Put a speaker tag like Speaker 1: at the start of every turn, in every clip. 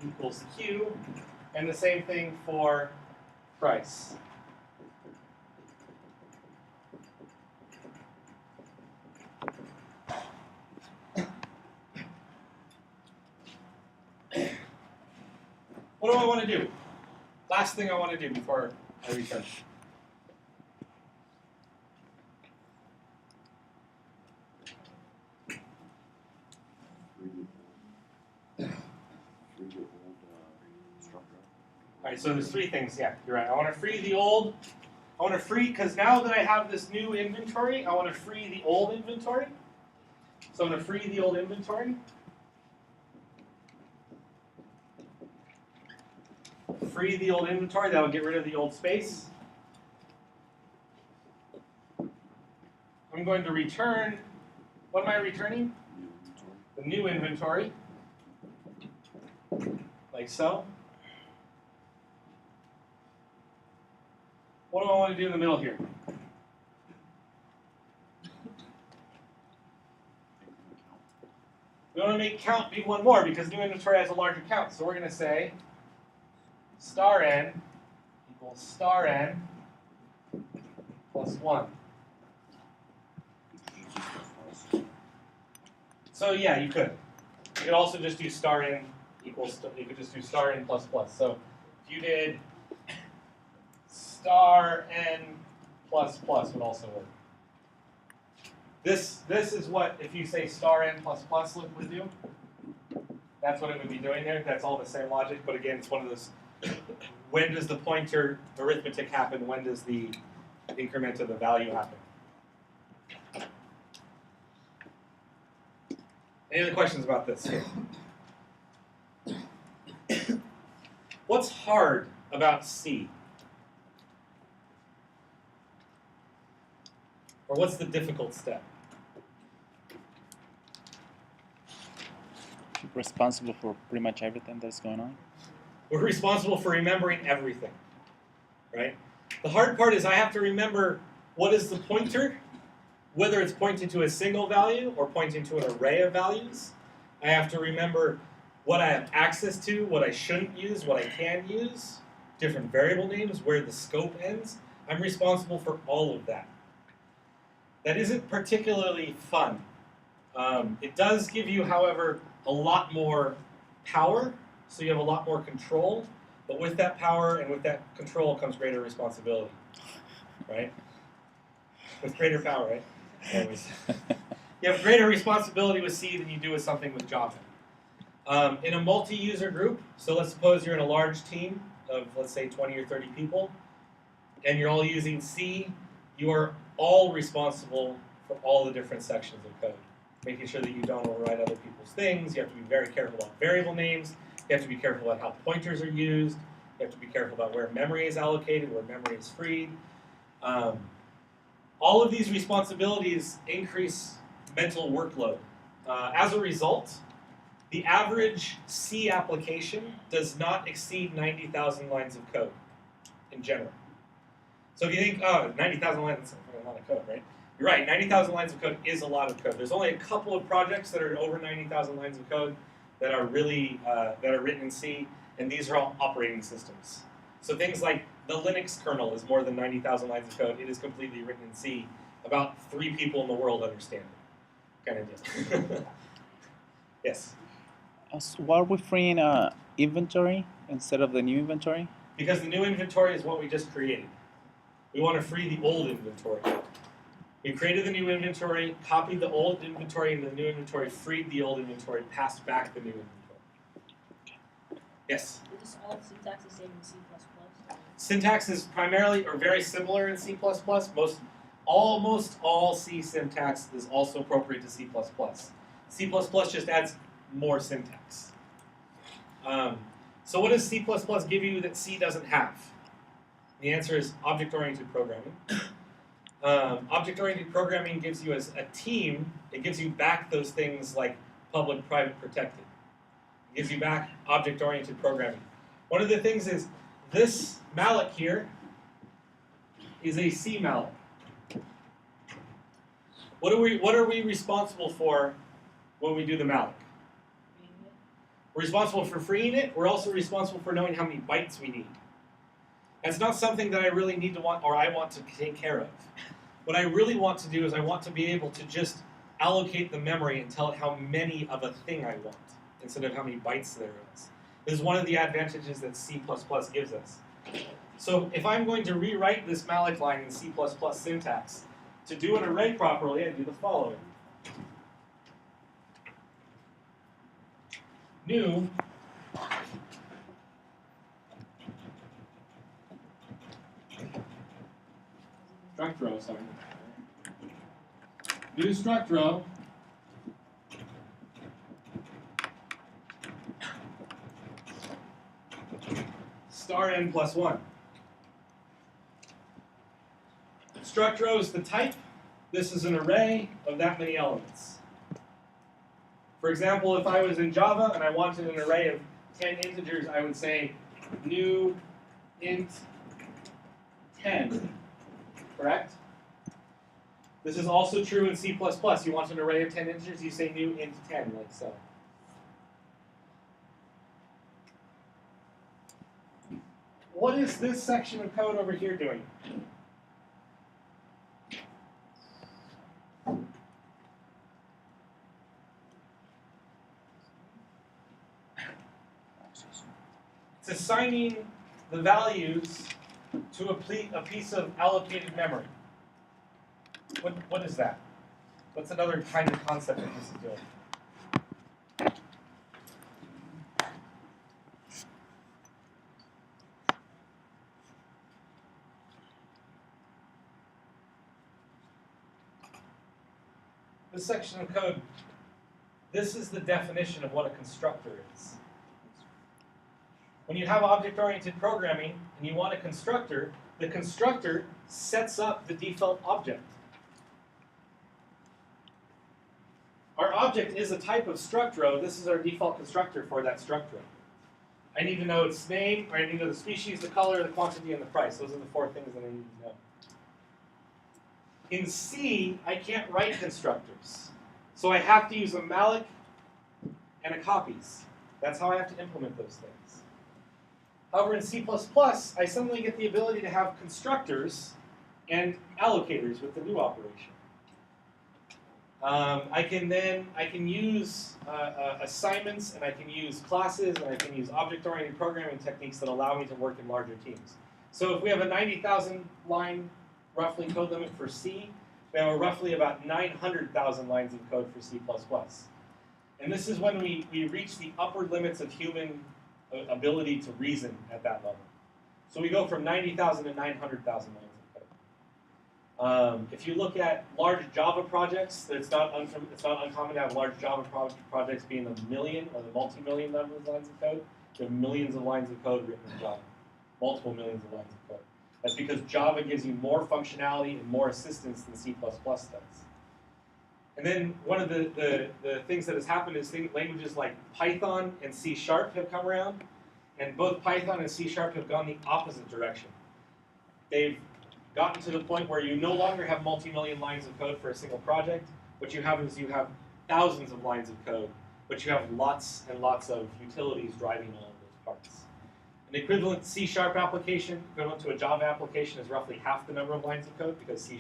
Speaker 1: equals Q, and the same thing for price. What do I want to do? Last thing I want to do before I return. All right, so there's three things. Yeah, you're right. I want to free the old. I want to free, because now that I have this new inventory, I want to free the old inventory. So I'm going to free the old inventory. Free the old inventory. That will get rid of the old space. I'm going to return. What am I returning? The new inventory. Like so. What do I want to do in the middle here? We want to make count be one more because new inventory has a larger count. So we're going to say star n equals star n plus 1. So yeah, you could. You could also just do star n equals, you could just do star n plus plus. So if you did star n plus plus would also work. This is what, if you say star n plus plus would do. That's what it would be doing there. That's all the same logic, but again, it's one of those, when does the pointer arithmetic happen? When does the increment of the value happen? Any other questions about this? What's hard about C? Or what's the difficult step?
Speaker 2: Responsible for pretty much everything that's going on.
Speaker 1: We're responsible for remembering everything, right? The hard part is I have to remember what is the pointer, whether it's pointing to a single value or pointing to an array of values. I have to remember what I have access to, what I shouldn't use, what I can use, different variable names, where the scope ends. I'm responsible for all of that. That isn't particularly fun. It does give you, however, a lot more power, so you have a lot more control, but with that power and with that control comes greater responsibility, right? With greater power, right? Always. You have greater responsibility with C than you do with something with Java. In a multi-user group, so let's suppose you're in a large team of, let's say, 20 or 30 people, and you're all using C, you are all responsible for all the different sections of code. Making sure that you don't override other people's things. You have to be very careful about variable names. You have to be careful about how pointers are used. You have to be careful about where memory is allocated, where memory is freed. All of these responsibilities increase mental workload. As a result, the average C application does not exceed 90,000 lines of code in general. So if you think, oh, 90,000 lines, that's a lot of code, right? You're right, 90,000 lines of code is a lot of code. There's only a couple of projects that are over 90,000 lines of code that are really, that are written in C, and these are all operating systems. So things like the Linux kernel is more than 90,000 lines of code. It is completely written in C. About 3 people in the world understand it, kind of deal. Yes?
Speaker 2: So why are we freeing inventory instead of the new inventory?
Speaker 1: Because the new inventory is what we just created. We want to free the old inventory. We created the new inventory, copied the old inventory into the new inventory, freed the old inventory, passed back the new inventory. Yes?
Speaker 3: Is all syntax the same in C++?
Speaker 1: Syntax is primarily or very similar in C++. Almost all C syntax is also appropriate to C++. C++ just adds more syntax. So what does C++ give you that C doesn't have? The answer is object-oriented programming. Object-oriented programming gives you as a team, it gives you back those things like public, private, protected. It gives you back object-oriented programming. One of the things is this malloc here is a C malloc. What are we responsible for when we do the malloc? We're responsible for freeing it. We're also responsible for knowing how many bytes we need. That's not something that I really need to want, or I want to take care of. What I really want to do is I want to be able to just allocate the memory and tell it how many of a thing I want, instead of how many bytes there is. This is one of the advantages that C++ gives us. So if I'm going to rewrite this malloc line in C++ syntax, to do an array properly, I do the following. New struct row, sorry. New struct row star n plus 1. Struct row is the type. This is an array of that many elements. For example, if I was in Java and I wanted an array of 10 integers, I would say new int 10, correct? This is also true in C++. You want an array of 10 integers, you say new int 10, like so. What is this section of code over here doing? It's assigning the values to a piece of allocated memory. What is that? What's another kind of concept that this is doing? This section of code, this is the definition of what a constructor is. When you have object-oriented programming and you want a constructor, the constructor sets up the default object. Our object is a type of struct row. This is our default constructor for that struct row. I need to know its name, or I need to know the species, the color, the quantity, and the price. Those are the 4 things that I need to know. In C, I can't write constructors. So I have to use a malloc and a copies. That's how I have to implement those things. However, in C++, I suddenly get the ability to have constructors and allocators with the new operation. I can use assignments, and I can use classes, and I can use object-oriented programming techniques that allow me to work in larger teams. So if we have a 90,000 line roughly code limit for C, we have roughly about 900,000 lines of code for C++. And this is when we reach the upper limits of human ability to reason at that level. So we go from 90,000 to 900,000 lines of code. If you look at large Java projects, it's not uncommon to have large Java projects being the million or the multi-million number of lines of code. There are millions of lines of code written in Java, multiple millions of lines of code. That's because Java gives you more functionality and more assistance than C++ does. And then one of the things that has happened is languages like Python and C# have come around, and both Python and C# have gone the opposite direction. They've gotten to the point where you no longer have multi-million lines of code for a single project. What you have is you have thousands of lines of code, but you have lots and lots of utilities driving all of those parts. An equivalent C# application, equivalent to a Java application, is roughly half the number of lines of code because C#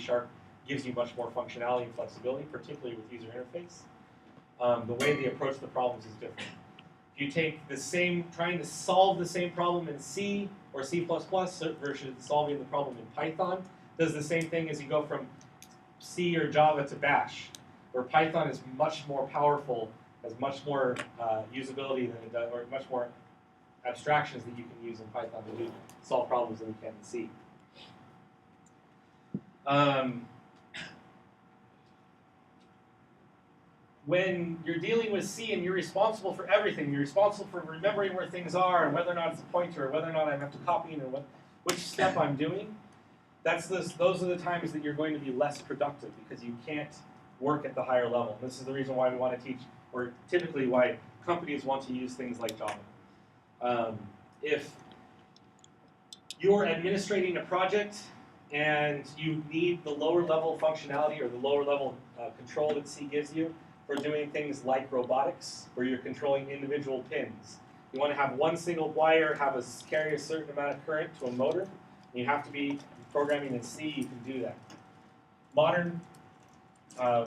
Speaker 1: gives you much more functionality and flexibility, particularly with user interface. The way they approach the problems is different. If you take trying to solve the same problem in C or C++ versus solving the problem in Python, does the same thing as you go from C or Java to Bash, where Python is much more powerful, has much more usability than it does, or much more abstractions that you can use in Python to solve problems than you can in C. When you're dealing with C and you're responsible for everything, you're responsible for remembering where things are and whether or not it's a pointer or whether or not I have to copy it and which step I'm doing, those are the times that you're going to be less productive because you can't work at the higher level. And this is the reason why we want to teach, or typically why companies want to use things like Java. If you're administrating a project and you need the lower level functionality or the lower level control that C gives you, for doing things like robotics, where you're controlling individual pins. You want to have one single wire carry a certain amount of current to a motor. And you have to be programming in C. You can do that. Modern,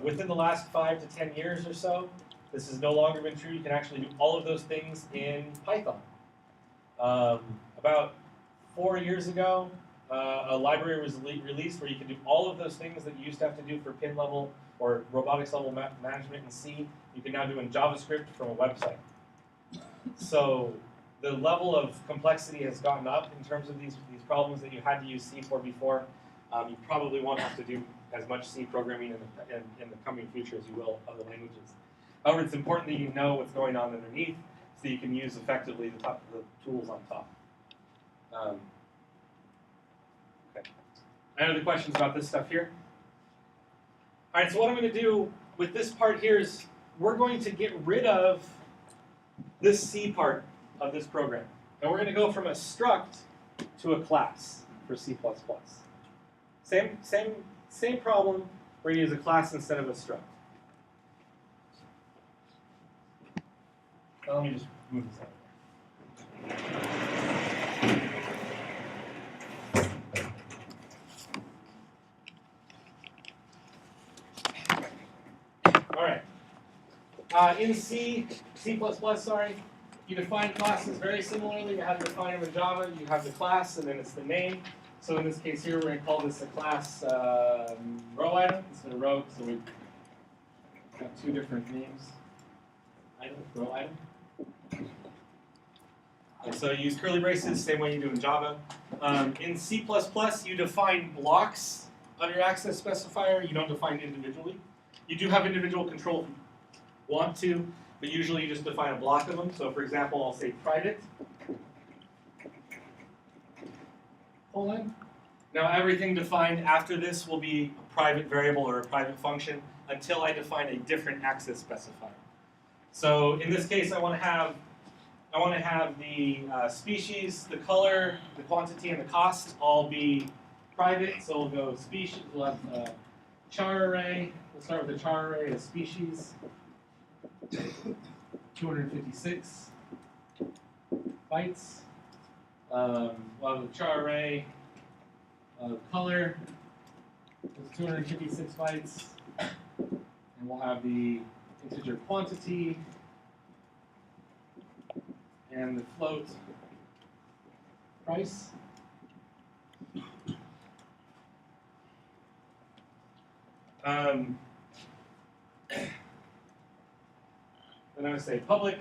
Speaker 1: within the last 5 to 10 years or so, this has no longer been true. You can actually do all of those things in Python. About 4 years ago, a library was released where you can do all of those things that you used to have to do for pin level or robotics level management in C. You can now do in JavaScript from a website. So the level of complexity has gotten up in terms of these problems that you had to use C for before. You probably won't have to do as much C programming in the coming future as you will other languages. However, it's important that you know what's going on underneath so you can use effectively the tools on top. Okay. Any other questions about this stuff here? All right, so what I'm going to do with this part here is we're going to get rid of this C part of this program. And we're going to go from a struct to a class for C++. Same problem, we're going to use a class instead of a struct. Let me just move this out of there. All right. In C++, sorry, you define classes very similarly to how to define them in Java. You have the class, and then it's the name. So in this case here, we're going to call this a class row item instead of row, so we've got two different names. Item, row item. And so you use curly braces, same way you do in Java. In C++, you define blocks of your access specifier. You don't define individually. You do have individual control if you want to, but usually you just define a block of them. So for example, I'll say private. Colon. Now everything defined after this will be a private variable or a private function until I define a different access specifier. So in this case, I want to have the species, the color, the quantity, and the cost all be private. So we'll go species. We'll have char array. We'll start with the char array as species. 256 bytes. We'll have the char array of color. It's 256 bytes. And we'll have the integer quantity and the float price. Then I'm going to say public.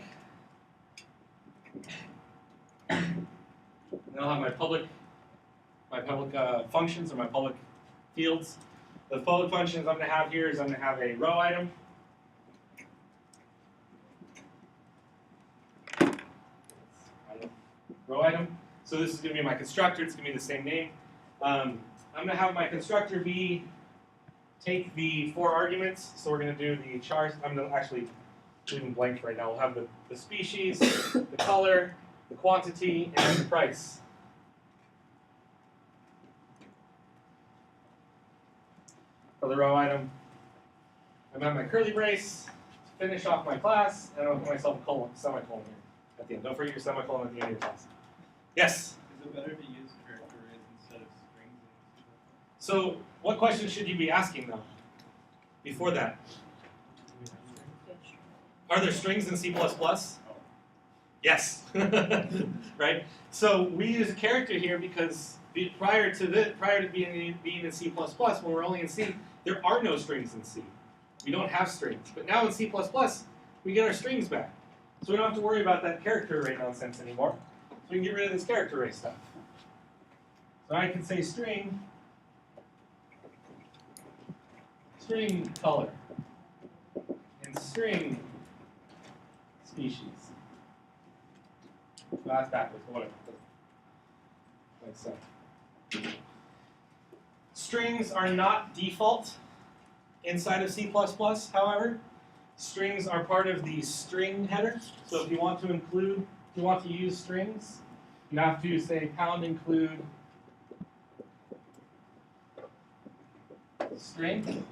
Speaker 1: And then I'll have my public functions or my public fields. The public functions I'm going to have here is I'm going to have a row item. Row item. So this is going to be my constructor. It's going to be the same name. I'm going to have my constructor take the 4 arguments. So we're going to do the char. I'm going to actually leave them blank right now. We'll have the species, the color, the quantity, and the price. For the row item, I'm at my curly brace to finish off my class, and I'll put myself a semicolon here at the end. Don't forget your semicolon at the end of your class. Yes?
Speaker 4: Is it better to use character arrays instead of strings?
Speaker 1: So, what questions should you be asking, though, before that? Are there strings in C++? Yes. Right? So, we use a character here because prior to being in C++, when we're only in C, there are no strings in C. We don't have strings. But now in C++, we get our strings back. So we don't have to worry about that character array nonsense anymore. So we can get rid of this character array stuff. So I can say string color and string species. Well, that's backwards, but whatever. Like so. Strings are not default inside of C++, however. Strings are part of the string header. So if you want to use strings, you have to say pound include string.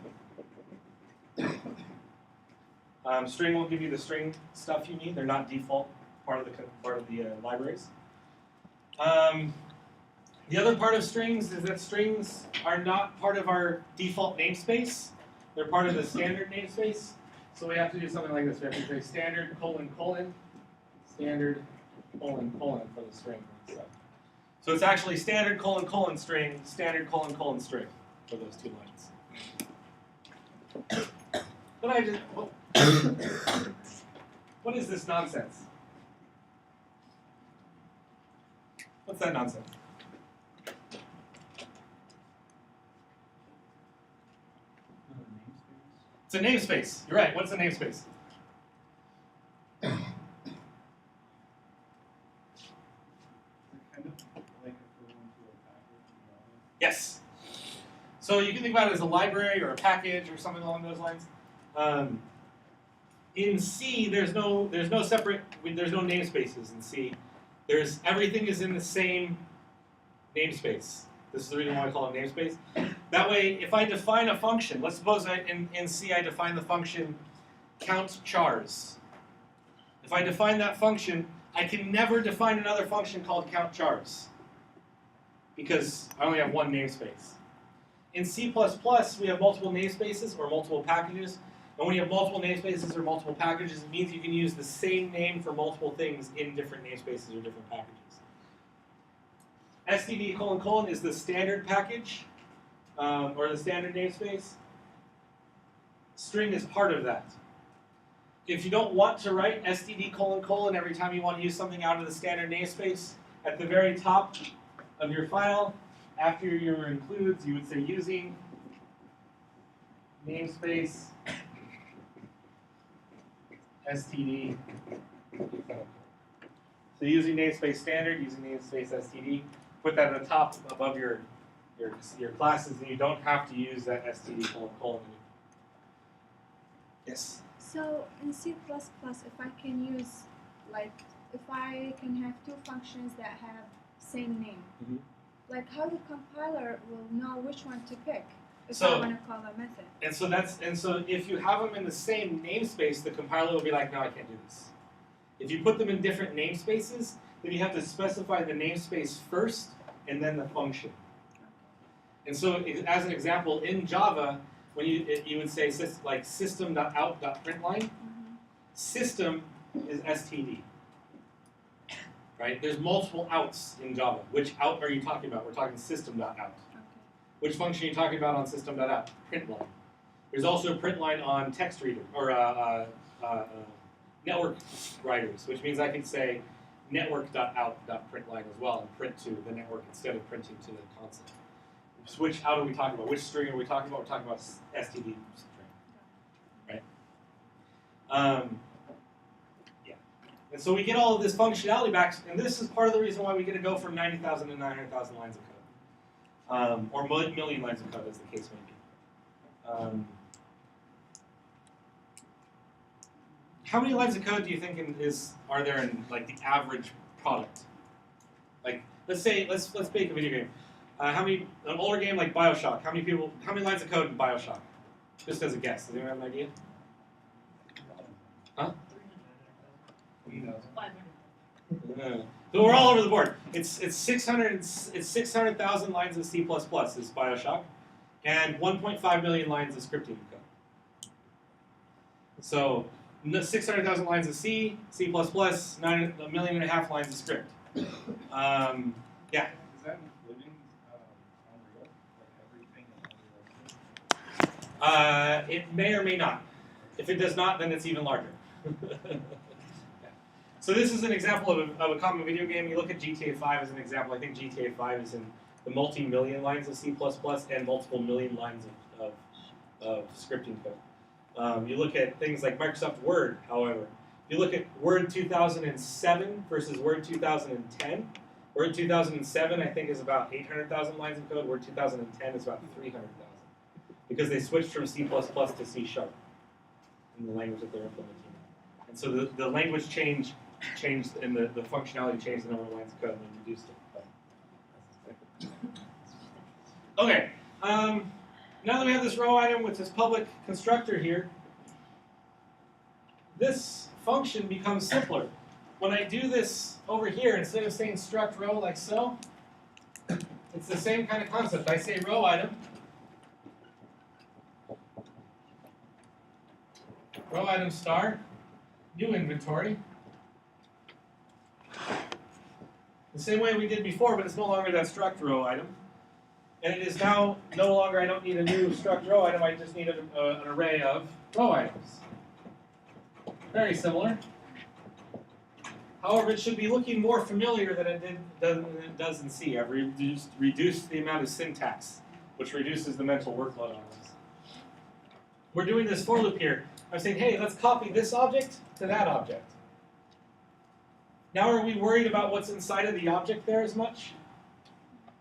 Speaker 1: String will give you the string stuff you need. They're not default part of the libraries. The other part of strings is that strings are not part of our default namespace. They're part of the standard namespace. So we have to do something like this. We have to say standard : standard : for the string. So it's actually standard : string, standard : string for those two lines. But I just, what is this nonsense? What's that nonsense? It's a namespace. You're right. What's a namespace? Yes. So you can think about it as a library or a package or something along those lines. In C, there's no namespaces in C. Everything is in the same namespace. This is the reason why I call it namespace. That way, if I define a function, let's suppose in C I define the function count chars. If I define that function, I can never define another function called count chars because I only have one namespace. In C++, we have multiple namespaces or multiple packages. And when you have multiple namespaces or multiple packages, it means you can use the same name for multiple things in different namespaces or different packages. std : is the standard package, or the standard namespace. String is part of that. If you don't want to write std : every time you want to use something out of the standard namespace, at the very top of your file, after your includes, you would say using namespace std. So using namespace standard, using namespace std, put that at the top above your classes, and you don't have to use that std : anymore. Yes?
Speaker 5: So in C++, if I can use, like, if I can have two functions that have same name, like how the compiler will know which one to pick if I want to call a method?
Speaker 1: And so if you have them in the same namespace, the compiler will be like, no, I can't do this. If you put them in different namespaces, then you have to specify the namespace first and then the function. And so, as an example, in Java, when you would say like system.out.println, system is std. Right? There's multiple outs in Java. Which out are you talking about? We're talking system.out. Okay. Which function are you talking about on system.out? Println. There's also a println on text reader or network writers, which means I can say network.out.println as well and print to the network instead of printing to the console. Which out are we talking about? Which string are we talking about? We're talking about std string, right? Yeah. And so we get all of this functionality back, and this is part of the reason why we get to go from 90,000 to 900,000 lines of code, or million lines of code, as the case may be. How many lines of code do you think are there in like the average product? Like, let's make a video game. An older game like BioShock? How many lines of code in BioShock? Just as a guess. Does anyone have an idea? Huh?
Speaker 3: 500.
Speaker 1: So we're all over the board. It's 600,000 lines of C++ is BioShock, and 1.5 million lines of scripting code. So 600,000 lines of C, C++, 1.5 million lines of script. Yeah.
Speaker 4: Is that including Unreal? Like everything in Unreal?
Speaker 1: It may or may not. If it does not, then it's even larger. Yeah. So this is an example of a common video game. You look at GTA 5 as an example. I think GTA 5 is in the multi-million lines of C++ and multiple million lines of scripting code. You look at things like Microsoft Word, however. You look at Word 2007 versus Word 2010. Word 2007, I think, is about 800,000 lines of code. Word 2010 is about 300,000. Because they switched from C++ to C# in the language that they're implementing. And so the language changed and the functionality changed the number of lines of code and they reduced it. Okay. Now that we have this row item with this public constructor here, this function becomes simpler. When I do this over here, instead of saying struct row like so, it's the same kind of concept. I say row item, star, new inventory. The same way we did before, but it's no longer that struct row item. And it is now no longer, I don't need a new struct row item, I just need an array of row items. Very similar. However, it should be looking more familiar than it does in C. I've reduced the amount of syntax, which reduces the mental workload on this. We're doing this for loop here. I'm saying, hey, let's copy this object to that object. Now are we worried about what's inside of the object there as much?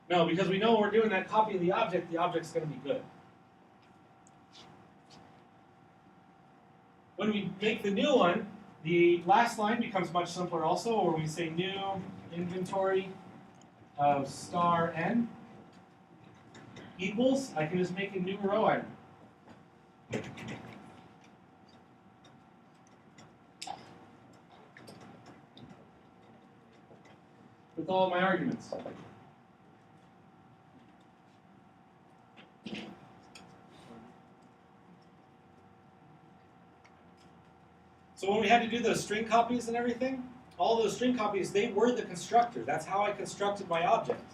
Speaker 1: No, because we know when we're doing that copy of the object's going to be good. When we make the new one, the last line becomes much simpler also, where we say new inventory of star n equals, I can just make a new row item. With all of my arguments. So when we had to do those string copies and everything, all those string copies, they were the constructor. That's how I constructed my object.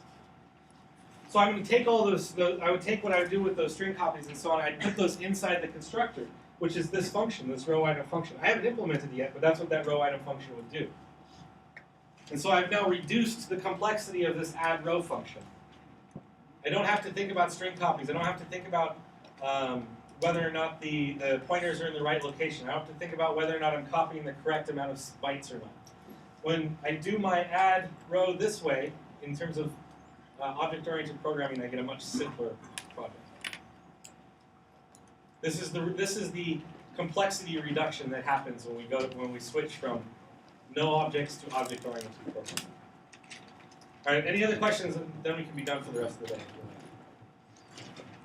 Speaker 1: So I'm going to take all those I would take what I would do with those string copies and so on, I'd put those inside the constructor, which is this function, this row item function. I haven't implemented it yet, but that's what that row item function would do. And so I've now reduced the complexity of this add row function. I don't have to think about string copies. I don't have to think about whether or not the pointers are in the right location. I don't have to think about whether or not I'm copying the correct amount of bytes or not. When I do my add row this way, in terms of object-oriented programming, I get a much simpler project. This is the complexity reduction that happens when we switch from no objects to object-oriented programming. All right, any other questions? Then we can be done for the rest of the day.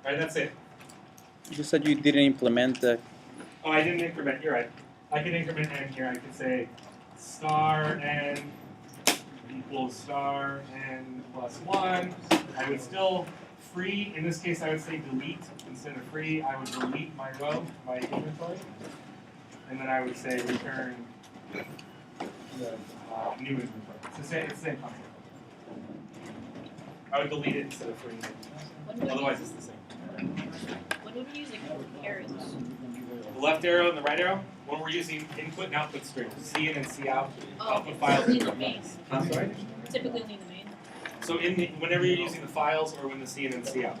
Speaker 1: All right, that's it.
Speaker 2: You said you didn't implement the.
Speaker 1: Oh, I didn't increment. You're right. I can increment n here. I could say star n equals star n plus 1. I would still free. In this case, I would say delete instead of free. I would delete my row, my inventory, and then I would say return the new inventory. It's the same concept. I would delete it instead of free. Otherwise, it's the same.
Speaker 3: When would we use like arrows?
Speaker 1: The left arrow and the right arrow, when we're using input and output strings, C in and C out, output files.
Speaker 3: Typically the main.
Speaker 1: I'm sorry?
Speaker 3: Typically only the main.
Speaker 1: So whenever you're using the files or when the C in and C out.